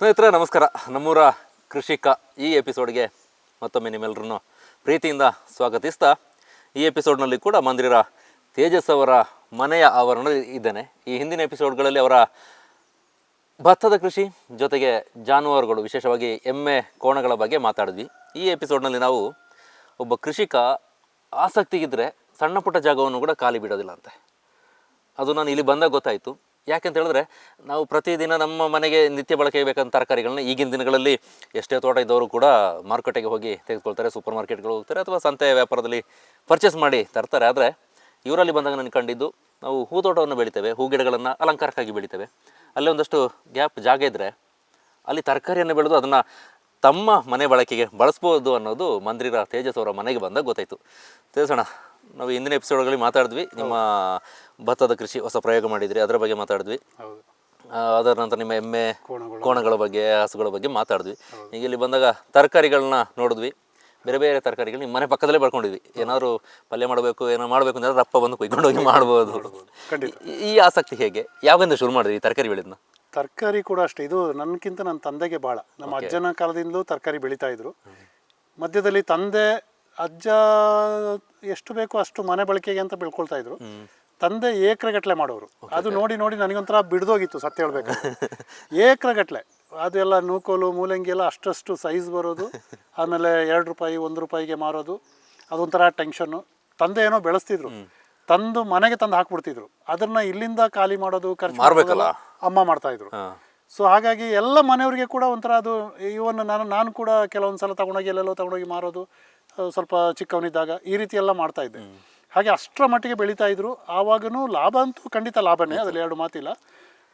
ಸ್ನೇಹಿತರೆ ನಮಸ್ಕಾರ. ನಮ್ಮೂರ ಕೃಷಿಕ ಈ ಎಪಿಸೋಡ್ಗೆ ಮತ್ತೊಮ್ಮೆ ನಿಮ್ಮೆಲ್ಲರನ್ನು ಪ್ರೀತಿಯಿಂದ ಸ್ವಾಗತಿಸ್ತಾ, ಈ ಎಪಿಸೋಡ್ನಲ್ಲಿ ಕೂಡ ಮಂದಿರ ತೇಜಸ್ ಅವರ ಮನೆಯ ಆವರಣದಲ್ಲಿ ಇದ್ದೇನೆ. ಈ ಹಿಂದಿನ ಎಪಿಸೋಡ್ಗಳಲ್ಲಿ ಅವರ ಭತ್ತದ ಕೃಷಿ ಜೊತೆಗೆ ಜಾನುವಾರುಗಳು, ವಿಶೇಷವಾಗಿ ಎಮ್ಮೆ ಕೋಣಗಳ ಬಗ್ಗೆ ಮಾತಾಡಿದ್ವಿ. ಈ ಎಪಿಸೋಡ್ನಲ್ಲಿ ನಾವು ಒಬ್ಬ ಕೃಷಿಕ ಆಸಕ್ತಿಗಿದ್ದರೆ ಸಣ್ಣ ಪುಟ್ಟ ಜಾಗವನ್ನು ಕೂಡ ಖಾಲಿ ಬಿಡೋದಿಲ್ಲ ಅಂತೆ. ಅದು ನಾನು ಇಲ್ಲಿ ಬಂದಾಗ ಗೊತ್ತಾಯಿತು. ಯಾಕೆಂತ ಹೇಳಿದ್ರೆ, ನಾವು ಪ್ರತಿದಿನ ನಮ್ಮ ಮನೆಗೆ ನಿತ್ಯ ಬಳಕೆಗೆ ಬೇಕಂತ ತರಕಾರಿಗಳನ್ನ ಈಗಿನ ದಿನಗಳಲ್ಲಿ ಎಷ್ಟೇ ತೋಟ ಇದ್ದವರು ಕೂಡ ಮಾರುಕಟ್ಟೆಗೆ ಹೋಗಿ ತೆಗೆದುಕೊಳ್ತಾರೆ, ಸೂಪರ್ ಮಾರ್ಕೆಟ್ಗಳು ಹೋಗ್ತಾರೆ ಅಥವಾ ಸಂತೆ ವ್ಯಾಪಾರದಲ್ಲಿ ಪರ್ಚೇಸ್ ಮಾಡಿ ತರ್ತಾರೆ. ಆದರೆ ಇವರಲ್ಲಿ ಬಂದಾಗ ನನಗೆ ಕಂಡಿದ್ದು, ನಾವು ಹೂತೋಟವನ್ನು ಬೆಳಿತೇವೆ, ಹೂ ಗಿಡಗಳನ್ನು ಅಲಂಕಾರಕ್ಕಾಗಿ ಬೆಳಿತೇವೆ. ಅಲ್ಲೇ ಒಂದಷ್ಟು ಗ್ಯಾಪ್ ಜಾಗ ಇದ್ದರೆ ಅಲ್ಲಿ ತರಕಾರಿಯನ್ನು ಬೆಳೆದು ಅದನ್ನು ತಮ್ಮ ಮನೆ ಬಳಕೆಗೆ ಬಳಸ್ಬೋದು ಅನ್ನೋದು ಮಂದಿರ ತೇಜಸ್ ಅವರ ಮನೆಗೆ ಬಂದಾಗ ಗೊತ್ತಾಯಿತು. ತೇಜಸ್ಸಣ್ಣ, ನಾವು ಹಿಂದಿನ ಎಪಿಸೋಡ್ಗಳಲ್ಲಿ ಮಾತಾಡಿದ್ವಿ, ನಿಮ್ಮ ಭತ್ತದ ಕೃಷಿ ಹೊಸ ಪ್ರಯೋಗ ಮಾಡಿದ್ರಿ, ಅದರ ಬಗ್ಗೆ ಮಾತಾಡಿದ್ವಿ. ಅದರ ನಂತರ ನಿಮ್ಮ ಎಮ್ಮೆ ಕೋಣಗಳ ಬಗ್ಗೆ, ಹಸುಗಳ ಬಗ್ಗೆ ಮಾತಾಡಿದ್ವಿ. ಈಗ ಇಲ್ಲಿ ಬಂದಾಗ ತರಕಾರಿಗಳನ್ನ ನೋಡಿದ್ವಿ, ಬೇರೆ ಬೇರೆ ತರಕಾರಿಗಳು ನಿಮ್ಮ ಮನೆ ಪಕ್ಕದಲ್ಲೇ ಬೆಳ್ಕೊಂಡಿದ್ವಿ. ಏನಾದರೂ ಪಲ್ಯ ಮಾಡಬೇಕು, ಏನೋ ಮಾಡಬೇಕು ಅಂದರೆ ರಪ್ಪ ಬಂದು ಕುಯ್ಕೊಂಡು ಹೋಗಿ ಮಾಡ್ಬೋದು. ಈ ಆಸಕ್ತಿ ಹೇಗೆ, ಯಾವಾಗಿಂದ ಶುರು ಮಾಡಿದ್ವಿ ಈ ತರಕಾರಿ ಬೆಳೆದನ್ನ? ತರಕಾರಿ ಕೂಡ ಅಷ್ಟೇ, ಇದು ನನಗಿಂತ ನನ್ನ ತಂದೆಗೆ ಭಾಳ, ನಮ್ಮ ಅಜ್ಜನ ಕಾಲದಿಂದಲೂ ತರಕಾರಿ ಬೆಳೀತಾ ಇದ್ರು. ಮಧ್ಯದಲ್ಲಿ ಅಜ್ಜ ಎಷ್ಟು ಬೇಕೋ ಅಷ್ಟು ಮನೆ ಬಳಕೆಗೆ ಅಂತ ಬೆಳ್ಕೊಳ್ತಾ ಇದ್ರು. ತಂದೆ ಏಕ್ರೆಗಟ್ಲೆ ಮಾಡೋರು. ಅದು ನೋಡಿ ನೋಡಿ ನನಗೊಂಥರ ಬಿಡ್ದೋಗಿತ್ತು, ಸತ್ಯ ಹೇಳ್ಬೇಕು. ಏಕ್ರೆಗಟ್ಲೆ ಅದೆಲ್ಲ ನೂಕೋಲು ಮೂಲಂಗಿ ಎಲ್ಲ ಅಷ್ಟಷ್ಟು ಸೈಜ್ ಬರೋದು, ಆಮೇಲೆ 2 ರೂಪಾಯಿ 1 ರೂಪಾಯಿಗೆ ಮಾರೋದು, ಅದೊಂಥರ ಟೆನ್ಷನ್ನು. ತಂದೆ ಏನೋ ಬೆಳೆಸ್ತಿದ್ರು, ತಂದು ಮನೆಗೆ ತಂದು ಹಾಕ್ಬಿಡ್ತಿದ್ರು. ಅದನ್ನ ಇಲ್ಲಿಂದ ಖಾಲಿ ಮಾಡೋದು, ಖರ್ಚು ಅಮ್ಮ ಮಾಡ್ತಾ ಇದ್ರು. ಸೊ ಹಾಗಾಗಿ ಎಲ್ಲ ಮನೆಯವ್ರಿಗೆ ಕೂಡ ಒಂಥರ ಅದು, ಇವನ್ ನಾನು ಕೂಡ ಕೆಲವೊಂದು ಸಲ ತಗೊಂಡೋಗಿ ಎಲ್ಲೆಲ್ಲೋ ತಗೊಂಡೋಗಿ ಮಾರೋದು, ಸ್ವಲ್ಪ ಚಿಕ್ಕವನಿದ್ದಾಗ ಈ ರೀತಿ ಎಲ್ಲ ಮಾಡ್ತಾ ಇದ್ದೆ. ಹಾಗೆ ಅಷ್ಟರ ಮಟ್ಟಿಗೆ ಬೆಳೀತಾ ಇದ್ರು. ಆವಾಗೂ ಲಾಭ ಅಂತೂ ಖಂಡಿತ ಲಾಭನೇ, ಅದ್ರಲ್ಲಿ 2 ಮಾತಿಲ್ಲ.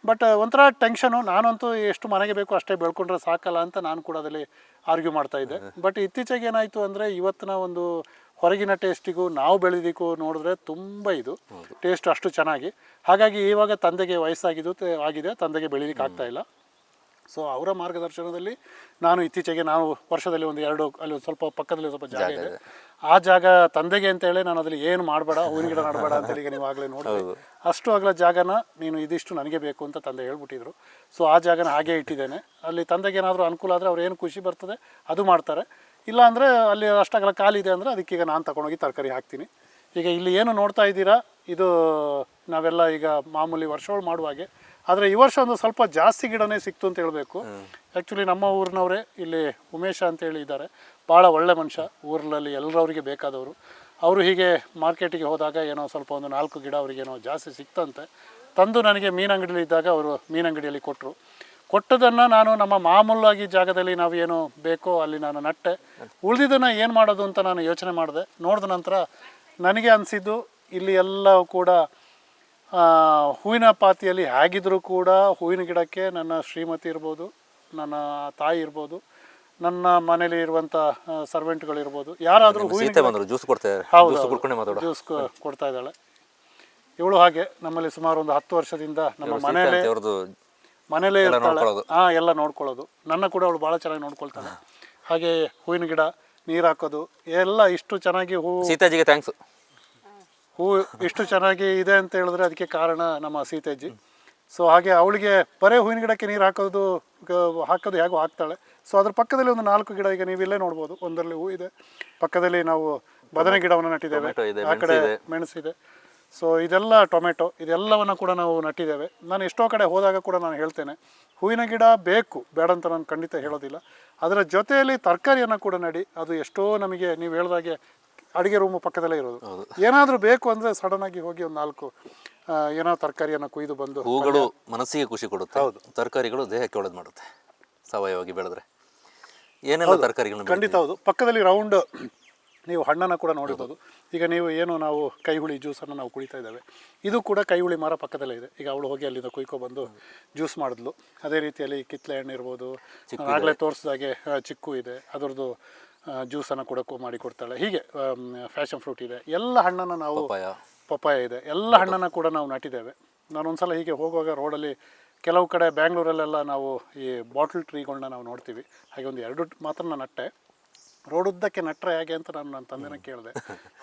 ಬಟ್ ಒಂಥರ ಟೆನ್ಷನು, ನಾನಂತೂ ಎಷ್ಟು ಮನೆಗೆ ಬೇಕು ಅಷ್ಟೇ ಬೆಳ್ಕೊಂಡ್ರೆ ಸಾಕಲ್ಲ ಅಂತ ನಾನು ಕೂಡ ಅದರಲ್ಲಿ ಆರ್ಗ್ಯೂ ಮಾಡ್ತಾ ಇದ್ದೆ. ಬಟ್ ಇತ್ತೀಚೆಗೆ ಏನಾಯಿತು ಅಂದರೆ, ಇವತ್ತಿನ ಒಂದು ಹೊರಗಿನ ಟೇಸ್ಟಿಗೂ ನಾವು ಬೆಳೆದಿದ್ದಕ್ಕೂ ನೋಡಿದ್ರೆ ತುಂಬ ಇದು ಟೇಸ್ಟ್ ಅಷ್ಟು ಚೆನ್ನಾಗಿ. ಹಾಗಾಗಿ ಇವಾಗ ತಂದೆಗೆ ಆಗಿದೆ, ತಂದೆಗೆ ಬೆಳೀಲಿಕ್ಕೆ ಆಗ್ತಾ ಇಲ್ಲ. ಸೊ ಅವರ ಮಾರ್ಗದರ್ಶನದಲ್ಲಿ ನಾನು ಇತ್ತೀಚೆಗೆ, ನಾವು ವರ್ಷದಲ್ಲಿ ಒಂದು 2 ಅಲ್ಲಿ ಸ್ವಲ್ಪ ಪಕ್ಕದಲ್ಲಿ ಸ್ವಲ್ಪ ಜಾಗ ಇದೆ, ಆ ಜಾಗ ತಂದೆಗೆ ಅಂತೇಳಿ ನಾನು ಅದ್ರಲ್ಲಿ ಏನು ಮಾಡಬೇಡ, ಹೂವಿನ ಗಿಡ ನಡಬೇಡ ಅಂತೇಳಿ, ಈಗ ನೀವು ಆಗಲೇ ನೋಡಿದ್ವಿ, ಅಷ್ಟು ಆಗಲ ಜಾಗನ ನೀನು ಇದಿಷ್ಟು ನನಗೆ ಬೇಕು ಅಂತ ತಂದೆ ಹೇಳ್ಬಿಟ್ಟಿದ್ರು. ಸೊ ಆ ಜಾಗನ ಹಾಗೆ ಇಟ್ಟಿದ್ದೇನೆ. ಅಲ್ಲಿ ತಂದೆಗೆ ಏನಾದರೂ ಅನುಕೂಲ ಆದರೆ ಅವ್ರು ಏನು ಖುಷಿ ಬರ್ತದೆ ಅದು ಮಾಡ್ತಾರೆ. ಇಲ್ಲ ಅಂದರೆ ಅಲ್ಲಿ ಅಷ್ಟಾಗಲ ಖಾಲಿ ಇದೆ ಅಂದರೆ ಅದಕ್ಕೀಗ ನಾನು ತಗೊಂಡೋಗಿ ತರಕಾರಿ ಹಾಕ್ತೀನಿ. ಈಗ ಇಲ್ಲಿ ಏನು ನೋಡ್ತಾ ಇದ್ದೀರಾ, ಇದು ನಾವೆಲ್ಲ ಈಗ ಮಾಮೂಲಿ ವರ್ಷಗಳು ಮಾಡುವಾಗೆ, ಆದರೆ ಈ ವರ್ಷ ಒಂದು ಸ್ವಲ್ಪ ಜಾಸ್ತಿ ಗಿಡನೇ ಸಿಕ್ತು ಅಂತ ಹೇಳಬೇಕು. ಆ್ಯಕ್ಚುಲಿ ನಮ್ಮ ಊರಿನವರೇ ಇಲ್ಲಿ ಉಮೇಶ ಅಂತೇಳಿ ಇದ್ದಾರೆ, ಭಾಳ ಒಳ್ಳೆ ಮನುಷ್ಯ, ಊರಲ್ಲಿ ಎಲ್ಲರವರಿಗೆ ಬೇಕಾದವರು. ಅವರು ಹೀಗೆ ಮಾರ್ಕೆಟಿಗೆ ಹೋದಾಗ ಏನೋ ಸ್ವಲ್ಪ ಒಂದು 4 ಗಿಡ ಅವರಿಗೇನೋ ಜಾಸ್ತಿ ಸಿಕ್ತಂತೆ, ತಂದು ನನಗೆ ಮೀನಂಗಡಿಯಲ್ಲಿ ಇದ್ದಾಗ ಅವರು ಮೀನಂಗಡಿಯಲ್ಲಿ ಕೊಟ್ಟದನ್ನು ನಾನು ನಮ್ಮ ಮಾಮೂಲಾಗಿ ಜಾಗದಲ್ಲಿ ನಾವು ಏನು ಬೇಕೋ ಅಲ್ಲಿ ನಾನು ನಟ್ಟೆ. ಉಳಿದಿದ್ದನ್ನು ಏನು ಮಾಡೋದು ಅಂತ ನಾನು ಯೋಚನೆ ನೋಡಿದ ನಂತರ ನನಗೆ ಅನಿಸಿದ್ದು, ಇಲ್ಲಿ ಎಲ್ಲ ಕೂಡ ಹೂವಿನ ಪಾತಿಯಲ್ಲಿ ಹೇಗಿದ್ರೂ ಕೂಡ ಹೂವಿನ ಗಿಡಕ್ಕೆ ನನ್ನ ಶ್ರೀಮತಿ ಇರ್ಬೋದು, ನನ್ನ ತಾಯಿ ಇರ್ಬೋದು, ನನ್ನ ಮನೇಲಿ ಇರುವಂಥ ಸರ್ವೆಂಟ್ಗಳಿರ್ಬೋದು, ಯಾರಾದರೂ ಹೂವಿನ ಜ್ಯೂಸ್ ಕೊಡ್ತಾ ಇದ್ದಾಳೆ ಇವಳು. ಹಾಗೆ ನಮ್ಮಲ್ಲಿ ಸುಮಾರು ಒಂದು 10 ವರ್ಷದಿಂದ ನಮ್ಮ ಮನೇಲೇ ಇರ್ತಾಳೆ. ಎಲ್ಲ ನೋಡ್ಕೊಳ್ಳೋದು. ನನ್ನ ಕೂಡ ಅವಳು ಭಾಳ ಚೆನ್ನಾಗಿ ನೋಡ್ಕೊಳ್ತಾಳೆ. ಹಾಗೆ ಹೂವಿನ ಗಿಡ, ನೀರು ಹಾಕೋದು ಎಲ್ಲ ಇಷ್ಟು ಚೆನ್ನಾಗಿ, ಸೀತಾಜಿಗೆ ಥ್ಯಾಂಕ್ಸ್. ಹೂವು ಇಷ್ಟು ಚೆನ್ನಾಗಿ ಇದೆ ಅಂತ ಹೇಳಿದ್ರೆ ಅದಕ್ಕೆ ಕಾರಣ ನಮ್ಮ ಸೀತಾಜಿ. ಸೊ ಹಾಗೆ ಅವಳಿಗೆ ಬರೀ ಹೂವಿನ ಗಿಡಕ್ಕೆ ನೀರು ಹಾಕೋದು ಹೇಗೋ ಹಾಕ್ತಾಳೆ. ಸೊ ಅದ್ರ ಪಕ್ಕದಲ್ಲಿ ಒಂದು 4 ಗಿಡ ಈಗ ನೀವು ಇಲ್ಲೇ ನೋಡ್ಬೋದು. ಒಂದರಲ್ಲಿ ಹೂ ಇದೆ, ಪಕ್ಕದಲ್ಲಿ ನಾವು ಬದನೆ ಗಿಡವನ್ನು ನಟ್ಟಿದ್ದೇವೆ, ಆ ಕಡೆ ಮೆಣಸಿದೆ. ಸೊ ಇದೆಲ್ಲ ಟೊಮೆಟೊ, ಇದೆಲ್ಲವನ್ನು ಕೂಡ ನಾವು ನಟ್ಟಿದ್ದೇವೆ. ನಾನು ಎಷ್ಟೋ ಕಡೆ ಹೋದಾಗ ಕೂಡ ನಾನು ಹೇಳ್ತೇನೆ, ಹೂವಿನ ಗಿಡ ಬೇಕು, ಬೇಡ ಅಂತ ನಾನು ಖಂಡಿತ ಹೇಳೋದಿಲ್ಲ. ಅದರ ಜೊತೆಯಲ್ಲಿ ತರಕಾರಿಯನ್ನು ಕೂಡ ನಡಿ. ಅದು ಎಷ್ಟೋ ನಮಗೆ, ನೀವು ಹೇಳಿದಾಗೆ ಅಡುಗೆ ರೂಮು ಪಕ್ಕದಲ್ಲೇ ಇರೋದು. ಏನಾದರೂ ಬೇಕು ಅಂದರೆ ಸಡನ್ನಾಗಿ ಹೋಗಿ ಒಂದು 4 ಏನೋ ತರಕಾರಿಯನ್ನು ಕುಯ್ದು ಬಂದು. ಹೂಗಳು ಮನಸ್ಸಿಗೆ ಖುಷಿ ಕೊಡುತ್ತೆ, ಹೌದು. ತರಕಾರಿಗಳು ದೇಹಕ್ಕೆ ಒಳ್ಳೇದು ಮಾಡುತ್ತೆ, ಸಾವಯವವಾಗಿ ಬೆಳೆದ್ರೆ. ಏನೆಲ್ಲ ತರಕಾರಿಗಳು? ಖಂಡಿತ ಹೌದು. ಪಕ್ಕದಲ್ಲಿ ರೌಂಡ್ ನೀವು ಹಣ್ಣನ್ನು ಕೂಡ ನೋಡಿರ್ಬೋದು. ಈಗ ನೀವು ನಾವು ಕೈಹುಳಿ ಜ್ಯೂಸನ್ನು ನಾವು ಕುಡಿತಾ ಇದ್ದೇವೆ, ಇದು ಕೂಡ ಕೈಹುಳಿ ಮರ ಪಕ್ಕದಲ್ಲೇ ಇದೆ. ಈಗ ಅವಳು ಹೋಗಿ ಅಲ್ಲಿಂದ ಕುಯ್ಕೊಬಂದು ಜ್ಯೂಸ್ ಮಾಡಿದ್ಲು. ಅದೇ ರೀತಿಯಲ್ಲಿ ಕಿತ್ತಳೆ ಹಣ್ಣು ಇರ್ಬೋದು, ಆಗಲೇ ತೋರಿಸಿದಾಗೆ ಚಿಕ್ಕು ಇದೆ, ಅದರದ್ದು ಜ್ಯೂಸನ್ನು ಕೂಡ ಮಾಡಿ ಕೊಡ್ತಾಳೆ. ಹೀಗೆ ಫ್ಯಾಷನ್ ಫ್ರೂಟ್ ಇದೆ, ಎಲ್ಲ ಹಣ್ಣನ್ನು ನಾವು, ಪಪ್ಪಾಯ ಇದೆ, ಎಲ್ಲ ಹಣ್ಣನ್ನು ಕೂಡ ನಾವು ನಟ್ಟಿದ್ದೇವೆ. ನಾನೊಂದ್ಸಲ ಹೀಗೆ ಹೋಗುವಾಗ ರೋಡಲ್ಲಿ ಕೆಲವು ಕಡೆ ಬ್ಯಾಂಗ್ಳೂರಲ್ಲೆಲ್ಲ ನಾವು ಈ ಬಾಟಲ್ ಟ್ರೀಗಳನ್ನ ನಾವು ನೋಡ್ತೀವಿ. ಹಾಗೆ ಒಂದು 2 ಮಾತ್ರ ನಟ್ಟೆ. ರೋಡುದ್ದಕ್ಕೆ ನಟ್ರೆ ಹೇಗೆ ಅಂತ ನಾನು ನನ್ನ ತಂದೆನ ಕೇಳಿದೆ.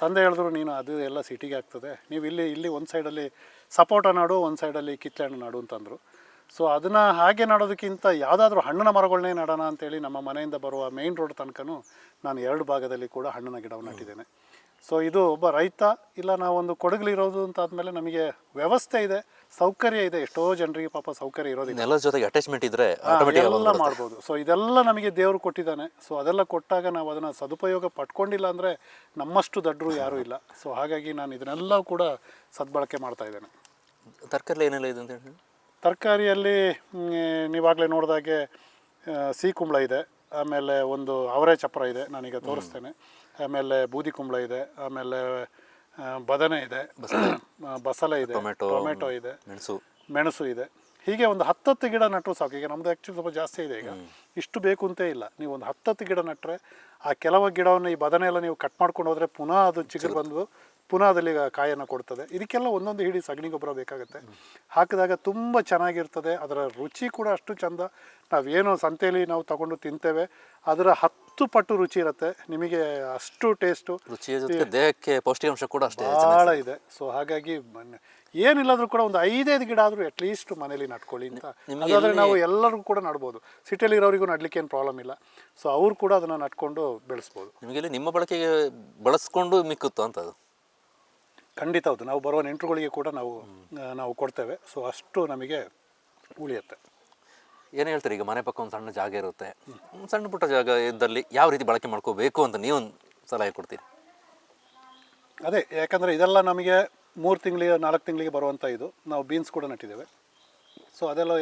ತಂದೆ ಹೇಳಿದ್ರು, ನೀನು ಅದು ಎಲ್ಲ ಸಿಟಿಗೆ ಆಗ್ತದೆ, ನೀವು ಇಲ್ಲಿ ಒಂದು ಸೈಡಲ್ಲಿ ಸಪೋಟ ನಾಡು, ಒಂದು ಸೈಡಲ್ಲಿ ಕಿತ್ತಳೆ ಹಣ್ಣು ನಾಡು ಅಂತಂದರು. ಸೊ ಅದನ್ನು ಹಾಗೆ ಮಾಡೋದಕ್ಕಿಂತ ಯಾವುದಾದ್ರೂ ಹಣ್ಣಿನ ಮರಗಳನ್ನೇ ನಡೋಣ ಅಂತೇಳಿ ನಮ್ಮ ಮನೆಯಿಂದ ಬರುವ ಮೇಯ್ನ್ ರೋಡ್ ತನಕನೂ ನಾನು 2 ಭಾಗದಲ್ಲಿ ಕೂಡ ಹಣ್ಣಿನ ಗಿಡವನ್ನು ನಟ್ಟಿದ್ದೇನೆ. ಸೊ ಇದು ಒಬ್ಬ ರೈತ ಇಲ್ಲ ನಾವೊಂದು ಕೊಡಗಲಿರೋದು ಅಂತ ಆದಮೇಲೆ ನಮಗೆ ವ್ಯವಸ್ಥೆ ಇದೆ, ಸೌಕರ್ಯ ಇದೆ. ಎಷ್ಟೋ ಜನರಿಗೆ ಪಾಪ ಸೌಕರ್ಯ ಇರೋದಿಲ್ಲ, ಎಲ್ಲರ ಜೊತೆಗೆ ಅಟ್ಯಾಚ್ಮೆಂಟ್ ಇದ್ದರೆ ಎಲ್ಲ ಮಾಡ್ಬೋದು. ಸೊ ಇದೆಲ್ಲ ನಮಗೆ ದೇವರು ಕೊಟ್ಟಿದ್ದಾನೆ. ಸೊ ಅದೆಲ್ಲ ಕೊಟ್ಟಾಗ ನಾವು ಅದನ್ನು ಸದುಪಯೋಗ ಪಡ್ಕೊಂಡಿಲ್ಲ ಅಂದರೆ ನಮ್ಮಷ್ಟು ದಡ್ಡರು ಯಾರೂ ಇಲ್ಲ. ಸೊ ಹಾಗಾಗಿ ನಾನು ಇದನ್ನೆಲ್ಲ ಕೂಡ ಸದ್ಬಳಕೆ ಮಾಡ್ತಾ ಇದ್ದೇನೆ. ತರಕಾರಿ ಏನೆಲ್ಲ ಇದೆ ಅಂತ ಹೇಳಿ? ತರಕಾರಿಯಲ್ಲಿ ನೀವಾಗಲೇ ನೋಡಿದಾಗೆ ಸಿಹಿ ಕುಂಬಳ ಇದೆ, ಆಮೇಲೆ ಒಂದು ಅವರೆ ಚಪ್ಪರ ಇದೆ, ನಾನೀಗ ತೋರಿಸ್ತೇನೆ. ಆಮೇಲೆ ಬೂದಿ ಕುಂಬಳ ಇದೆ, ಆಮೇಲೆ ಬದನೆ ಇದೆ, ಬಸಳೆ ಇದೆ, ಟೊಮೆಟೊ ಇದೆ, ಮೆಣಸು ಇದೆ. ಹೀಗೆ ಒಂದು 10 ಗಿಡ ನಟ್ಟರು ಸಾಕು. ಈಗ ನಮ್ಮದು ಆ್ಯಕ್ಚುಲಿ ಸ್ವಲ್ಪ ಜಾಸ್ತಿ ಇದೆ, ಈಗ ಇಷ್ಟು ಬೇಕು ಅಂತೇ ಇಲ್ಲ. ನೀವು ಒಂದು 10 ಗಿಡ ನಟ್ಟರೆ ಆ ಕೆಲವು ಗಿಡವನ್ನು ಈ ಬದನೆ ಎಲ್ಲ ನೀವು ಕಟ್ ಮಾಡ್ಕೊಂಡು ಹೋದರೆ ಪುನಃ ಅದು ಚಿಗುರು ಬಂದು ಪುನಃ ಅದಲ್ಲಿ ಕಾಯನ್ನು ಕೊಡ್ತದೆ. ಇದಕ್ಕೆಲ್ಲ ಒಂದೊಂದು ಹಿಡಿ ಸಗಣಿ ಗೊಬ್ಬರ ಬೇಕಾಗುತ್ತೆ. ಹಾಕಿದಾಗ ತುಂಬ ಚೆನ್ನಾಗಿರ್ತದೆ. ಅದರ ರುಚಿ ಕೂಡ ಅಷ್ಟು ಚೆಂದ. ನಾವೇನು ಸಂತೆಯಲ್ಲಿ ನಾವು ತಗೊಂಡು ತಿಂತೇವೆ ಅದರ 10 ಪಟ್ಟು ರುಚಿ ಇರುತ್ತೆ. ನಿಮಗೆ ಅಷ್ಟು ಟೇಸ್ಟು, ರುಚಿಯ ಜೊತೆಗೆ ದೇಹಕ್ಕೆ ಪೌಷ್ಟಿಕಾಂಶ ಕೂಡ ಅಷ್ಟೇ ಭಾಳ ಇದೆ. ಸೊ ಹಾಗಾಗಿ ಏನಿಲ್ಲಾದರೂ ಕೂಡ ಒಂದು 5 ಗಿಡ ಆದರೂ ಅಟ್ಲೀಸ್ಟ್ ಮನೇಲಿ ನಟ್ಕೊಳ್ಳಿ ಅಂತ. ಅದಾದರೆ ನಾವು ಎಲ್ಲರಿಗೂ ಕೂಡ ನಡ್ಬೋದು. ಸಿಟಿಯಲ್ಲಿ ಇರೋರಿಗೂ ನಡ್ಲಿಕ್ಕೆ ಏನು ಪ್ರಾಬ್ಲಮ್ ಇಲ್ಲ. ಸೊ ಅವರು ಕೂಡ ಅದನ್ನು ನಟ್ಕೊಂಡು ಬೆಳೆಸ್ಬೋದು. ನಿಮಗೆ ನಿಮ್ಮ ಬಳಕೆಗೆ ಬಳಸ್ಕೊಂಡು ಮಿಕ್ಕುತ್ತು ಅಂತ ಅದು ಖಂಡಿತ ಹೌದು. ನಾವು ಬರುವ ನೆಂಟರುಗಳಿಗೆ ಕೂಡ ನಾವು ಕೊಡ್ತೇವೆ. ಸೊ ಅಷ್ಟು ನಮಗೆ ಉಳಿಯುತ್ತೆ. ಏನು ಹೇಳ್ತೀರಿ? ಈಗ ಮನೆ ಪಕ್ಕ ಒಂದು ಸಣ್ಣ ಜಾಗ ಇರುತ್ತೆ, ಸಣ್ಣ ಪುಟ್ಟ ಜಾಗ ಇದ್ದಲ್ಲಿ ಯಾವ ರೀತಿ ಬಳಕೆ ಮಾಡ್ಕೋಬೇಕು ಅಂತ ನೀವೊಂದು ಸಲಹೆ ಕೊಡ್ತೀರಿ? ಅದೇ, ಯಾಕಂದರೆ ಇದೆಲ್ಲ ನಮಗೆ 3 ತಿಂಗಳಿಗೆ 4 ತಿಂಗಳಿಗೆ ಬರುವಂಥ ಇದು. ನಾವು ಬೀನ್ಸ್ ಕೂಡ ನಟ್ಟಿದ್ದೇವೆ. ಸೊ ಅದೆಲ್ಲ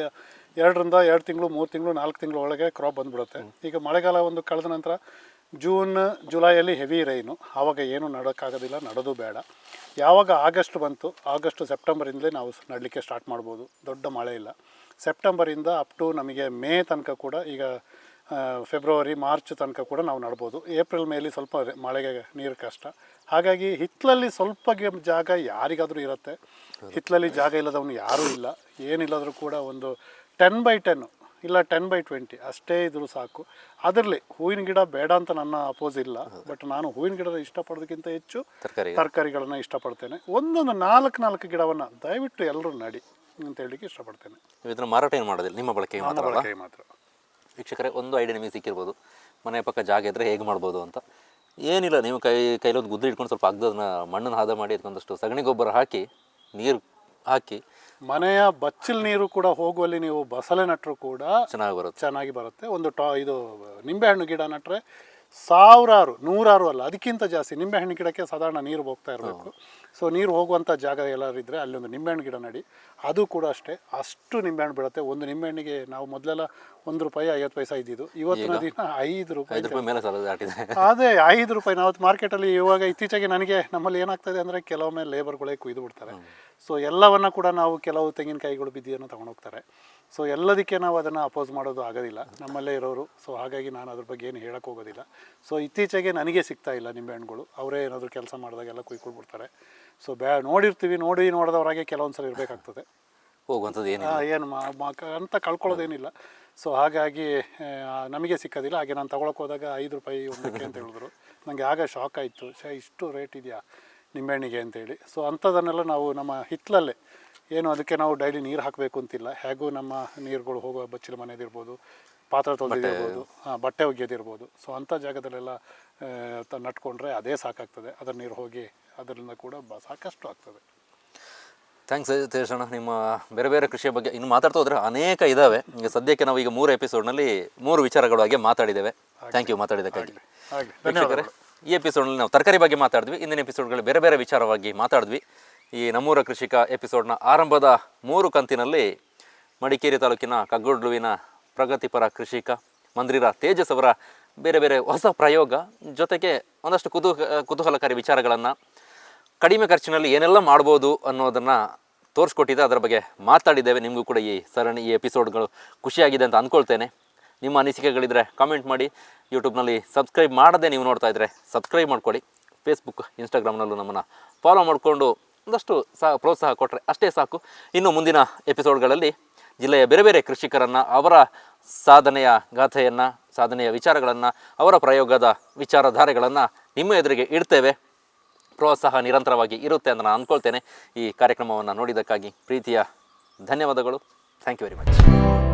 2 ತಿಂಗಳು 3 ತಿಂಗಳು 4 ತಿಂಗಳ ಒಳಗೆ ಕ್ರಾಪ್ ಬಂದುಬಿಡುತ್ತೆ. ಈಗ ಮಳೆಗಾಲ ಒಂದು ಕಳೆದ ನಂತರ ಜೂನ್ ಜುಲೈಯಲ್ಲಿ ಹೆವಿ ರೈನು, ಆವಾಗ ಏನು ನಡೋಕ್ಕಾಗೋದಿಲ್ಲ, ನಡೋದು ಬೇಡ. ಯಾವಾಗ ಆಗಸ್ಟ್ ಬಂತು, ಆಗಸ್ಟ್ ಸೆಪ್ಟೆಂಬರಿಂದಲೇ ನಾವು ನಡಲಿಕ್ಕೆ ಸ್ಟಾರ್ಟ್ ಮಾಡ್ಬೋದು. ದೊಡ್ಡ ಮಳೆ ಇಲ್ಲ. ಸೆಪ್ಟೆಂಬರಿಂದ ಅಪ್ ಟು ನಮಗೆ ಮೇ ತನಕ ಕೂಡ, ಈಗ ಫೆಬ್ರವರಿ ಮಾರ್ಚ್ ತನಕ ಕೂಡ ನಾವು ನಡ್ಬೋದು. ಏಪ್ರಿಲ್ ಮೇಲಿ ಸ್ವಲ್ಪ ಮಳೆಗೆ ನೀರು ಕಷ್ಟ. ಹಾಗಾಗಿ ಹಿತ್ತಲಲ್ಲಿ ಸ್ವಲ್ಪ ಜಾಗ ಯಾರಿಗಾದರೂ ಇರುತ್ತೆ. ಹಿತ್ತಲಲ್ಲಿ ಜಾಗ ಇಲ್ಲದವನು ಯಾರೂ ಇಲ್ಲ. ಏನಿಲ್ಲದರೂ ಕೂಡ ಒಂದು 10x10 ಇಲ್ಲ 10x20 ಅಷ್ಟೇ ಇದ್ರೂ ಸಾಕು. ಅದರಲ್ಲಿ ಹೂವಿನ ಗಿಡ ಬೇಡ ಅಂತ ನನ್ನ ಅಪೋಸ್ ಇಲ್ಲ. ಬಟ್ ನಾನು ಹೂವಿನ ಗಿಡದ ಇಷ್ಟಪಡೋದಕ್ಕಿಂತ ಹೆಚ್ಚು ತರಕಾರಿಗಳನ್ನು ಇಷ್ಟಪಡ್ತೇನೆ. ಒಂದೊಂದು 4 ಗಿಡವನ್ನು ದಯವಿಟ್ಟು ಎಲ್ಲರೂ ನಡಿ ಅಂತ ಹೇಳಲಿಕ್ಕೆ ಇಷ್ಟಪಡ್ತೇನೆ. ಇದನ್ನು ಮಾರಾಟ ಏನು ಮಾಡೋದಿಲ್ಲ, ನಿಮ್ಮ ಬಳಕೆಗೆ ಮಾತ್ರ. ವೀಕ್ಷಕರೇ, ಒಂದು ಐಡಿಯಾ ನಿಮಗೆ ಸಿಕ್ಕಿರ್ಬೋದು, ಮನೆ ಪಕ್ಕ ಜಾಗ ಇದ್ದರೆ ಹೇಗೆ ಮಾಡ್ಬೋದು ಅಂತ. ಏನಿಲ್ಲ, ನೀವು ಕೈಲೊಂದು ಗುದ್ದು ಇಟ್ಕೊಂಡು ಸ್ವಲ್ಪ ಅಗ್ದದನ್ನ ಮಣ್ಣನ್ನು ಹದ ಮಾಡಿ ಅದಕ್ಕೊಂದಷ್ಟು ಸಗಣಿ ಗೊಬ್ಬರ ಹಾಕಿ ನೀರು ಹಾಕಿ ಮನೆಯ ಬಚ್ಚಲ್ ನೀರು ಕೂಡ ಹೋಗುವಲ್ಲಿ ನೀವು ಬಸಳೆ ನಟ್ಟರು ಕೂಡ ಚೆನ್ನಾಗಿ ಬರುತ್ತೆ. ಒಂದು ಇದು ನಿಂಬೆಹಣ್ಣು ಗಿಡ ನಟ್ಟರೆ ಸಾವಿರಾರು, ನೂರಾರು ಅಲ್ಲ, ಅದಕ್ಕಿಂತ ಜಾಸ್ತಿ ನಿಂಬೆಹಣ್ಣು ಗಿಡಕ್ಕೆ ಸಾಧಾರಣ ನೀರು ಹೋಗ್ತಾ ಇರಬೇಕು. ಸೊ ನೀರು ಹೋಗುವಂಥ ಜಾಗ ಎಲ್ಲರಿದ್ದರೆ ಅಲ್ಲಿ ಒಂದು ನಿಂಬೆಹಣ್ಣು ಗಿಡ ನಡಿ. ಅದು ಕೂಡ ಅಷ್ಟೇ, ಅಷ್ಟು ನಿಂಬೆಹಣ್ಣು ಬೀಳುತ್ತೆ. ಒಂದು ನಿಂಬೆಹಣ್ಣಿಗೆ ನಾವು ಮೊದಲೆಲ್ಲ ₹1.50 ಇದ್ದಿದ್ದು, ಇವತ್ತಿನ ದಿನ ₹5 ಮೇಲೆ ಅದೇ ₹5. ನಾವು ಮಾರ್ಕೆಟಲ್ಲಿ ಇವಾಗ ಇತ್ತೀಚೆಗೆ ನನಗೆ ನಮ್ಮಲ್ಲಿ ಏನಾಗ್ತದೆ ಅಂದರೆ ಕೆಲವೊಮ್ಮೆ ಲೇಬರ್ಗಳೇ ಕುಯ್ದು ಬಿಡ್ತಾರೆ. ಸೊ ಎಲ್ಲವನ್ನು ಕೂಡ ನಾವು ಕೆಲವು ತೆಂಗಿನಕಾಯಿಗಳು ಬಿದ್ದಿಯನ್ನು ತೊಗೊಂಡೋಗ್ತಾರೆ. ಸೊ ಎಲ್ಲದಕ್ಕೆ ನಾವು ಅದನ್ನು ಅಪೋಸ್ ಮಾಡೋದು ಆಗೋದಿಲ್ಲ, ನಮ್ಮಲ್ಲೇ ಇರೋರು. ಸೊ ಹಾಗಾಗಿ ನಾನು ಅದ್ರ ಬಗ್ಗೆ ಏನು ಹೇಳಕ್ಕೆ ಹೋಗೋದಿಲ್ಲ. ಸೊ ಇತ್ತೀಚೆಗೆ ನನಗೆ ಸಿಗ್ತಾ ಇಲ್ಲ ನಿಂಬೆಹಣ್ಣುಗಳು. ಅವರೇ ಏನಾದರೂ ಕೆಲಸ ಮಾಡಿದಾಗೆಲ್ಲ ಕುಯ್ಕೊಳ್ಬಿಡ್ತಾರೆ. ಸೊ ನೋಡಿದವರಾಗೆ ಕೆಲವೊಂದು ಸಲ ಇರಬೇಕಾಗ್ತದೆ. ಹೋಗುವಂಥದ್ದು ಏನು ಅಂತ ಕಳ್ಕೊಳ್ಳೋದೇನಿಲ್ಲ. ಸೊ ಹಾಗಾಗಿ ನಮಗೆ ಸಿಕ್ಕೋದಿಲ್ಲ. ಹಾಗೆ ನಾನು ತೊಗೊಳಕ್ಕೆ ಹೋದಾಗ ₹5 ಒಂದಕ್ಕೆ ಅಂತ ಹೇಳಿದ್ರು. ನನಗೆ ಆಗ ಶಾಕ್ ಆಯಿತು, ಇಷ್ಟು ರೇಟ್ ಇದೆಯಾ ನಿಂಬೆಹಣ್ಣಿಗೆ ಅಂತೇಳಿ. ಸೊ ಅಂಥದನ್ನೆಲ್ಲ ನಾವು ನಮ್ಮ ಹಿತ್ತಲಲ್ಲೇ ಏನು ಅದಕ್ಕೆ ನಾವು ಡೈಲಿ ನೀರು ಹಾಕಬೇಕು ಅಂತಿಲ್ಲ. ಹೇಗೂ ನಮ್ಮ ನೀರುಗಳು ಹೋಗೋ ಬಚ್ಚಲ ಮನೆಯದಿರ್ಬೋದು, ಪಾತ್ರೆ ತೊಳೆದಿರ್ಬೋದು, ಬಟ್ಟೆ ಒಗೆಯೋದಿರ್ಬೋದು. ಸೊ ಅಂಥ ಜಾಗದಲ್ಲೆಲ್ಲ ನಟ್ಕೊಂಡ್ರೆ ಅದೇ ಸಾಕಾಗ್ತದೆ. ಅದರ ನೀರು ಹೋಗಿ ಅದರಿಂದ ಕೂಡ ಸಾಕಷ್ಟು ಆಗ್ತದೆ. ಥ್ಯಾಂಕ್ಸ್ ತೇಜಣ್ಣ. ನಿಮ್ಮ ಬೇರೆ ಬೇರೆ ಕೃಷಿಯ ಬಗ್ಗೆ ಇನ್ನು ಮಾತಾಡ್ತಾ ಹೋದರೆ ಅನೇಕ ಇದ್ದಾವೆ. ಈಗ ಸದ್ಯಕ್ಕೆ ನಾವು ಈಗ 3 ಎಪಿಸೋಡ್ನಲ್ಲಿ 3 ವಿಚಾರಗಳ ಬಗ್ಗೆ ಮಾತಾಡಿದ್ದೇವೆ. Thank you ಮಾತಾಡಿದ್ದಕ್ಕಾಗಿ. ವೀಕ್ಷಕರೇ, ಈ ಎಪಿಸೋಡ್ನಲ್ಲಿ ನಾವು ತರಕಾರಿ ಬಗ್ಗೆ ಮಾತಾಡಿದ್ವಿ. ಇಂದಿನ ಎಪಿಸೋಡ್ಗಳು ಬೇರೆ ಬೇರೆ ವಿಚಾರವಾಗಿ ಮಾತಾಡಿದ್ವಿ. ಈ ನಮ್ಮೂರ ಕೃಷಿಕ ಎಪಿಸೋಡ್ನ ಆರಂಭದ 3 ಕಂತಿನಲ್ಲಿ ಮಡಿಕೇರಿ ತಾಲೂಕಿನ ಕಗ್ಗೋಡ್ಲುವಿನ ಪ್ರಗತಿಪರ ಕೃಷಿಕ ಮಂದ್ರಿರ ತೇಜಸ್ ಅವರ ಬೇರೆ ಬೇರೆ ಹೊಸ ಪ್ರಯೋಗ ಜೊತೆಗೆ ಒಂದಷ್ಟು ಕುತೂಹಲಕಾರಿ ವಿಚಾರಗಳನ್ನು ಕಡಿಮೆ ಖರ್ಚಿನಲ್ಲಿ ಏನೆಲ್ಲ ಮಾಡ್ಬೋದು ಅನ್ನೋದನ್ನು ತೋರಿಸ್ಕೊಟ್ಟಿದ್ದೆ. ಅದರ ಬಗ್ಗೆ ಮಾತಾಡಿದ್ದೇವೆ. ನಿಮಗೂ ಕೂಡ ಈ ಎಪಿಸೋಡ್ಗಳು ಖುಷಿಯಾಗಿದೆ ಅಂತ ಅಂದ್ಕೊಳ್ತೇನೆ. ನಿಮ್ಮ ಅನಿಸಿಕೆಗಳಿದ್ದರೆ ಕಾಮೆಂಟ್ ಮಾಡಿ. ಯೂಟ್ಯೂಬ್ನಲ್ಲಿ ಸಬ್ಸ್ಕ್ರೈಬ್ ಮಾಡದೆ ನೀವು ನೋಡ್ತಾ ಇದ್ದರೆ ಸಬ್ಸ್ಕ್ರೈಬ್ ಮಾಡ್ಕೊಳ್ಳಿ. ಫೇಸ್ಬುಕ್, ಇನ್ಸ್ಟಾಗ್ರಾಮ್ನಲ್ಲೂ ನಮ್ಮನ್ನು ಫಾಲೋ ಮಾಡಿಕೊಂಡು ಒಂದಷ್ಟು ಪ್ರೋತ್ಸಾಹ ಕೊಟ್ಟರೆ ಅಷ್ಟೇ ಸಾಕು. ಇನ್ನು ಮುಂದಿನ ಎಪಿಸೋಡ್ಗಳಲ್ಲಿ ಜಿಲ್ಲೆಯ ಬೇರೆ ಬೇರೆ ಕೃಷಿಕರನ್ನು, ಅವರ ಸಾಧನೆಯ ಗಾಥೆಯನ್ನು, ಸಾಧನೆಯ ವಿಚಾರಗಳನ್ನು, ಅವರ ಪ್ರಯೋಗದ ವಿಚಾರಧಾರೆಗಳನ್ನು ನಿಮ್ಮ ಎದುರಿಗೆ ಇಡ್ತೇವೆ. ಪ್ರೋತ್ಸಾಹ ನಿರಂತರವಾಗಿ ಇರುತ್ತೆ ಅಂತ ನಾನು ಅಂದ್ಕೊಳ್ತೇನೆ. ಈ ಕಾರ್ಯಕ್ರಮವನ್ನು ನೋಡಿದ್ದಕ್ಕಾಗಿ ಪ್ರೀತಿಯ ಧನ್ಯವಾದಗಳು. Thank you very much.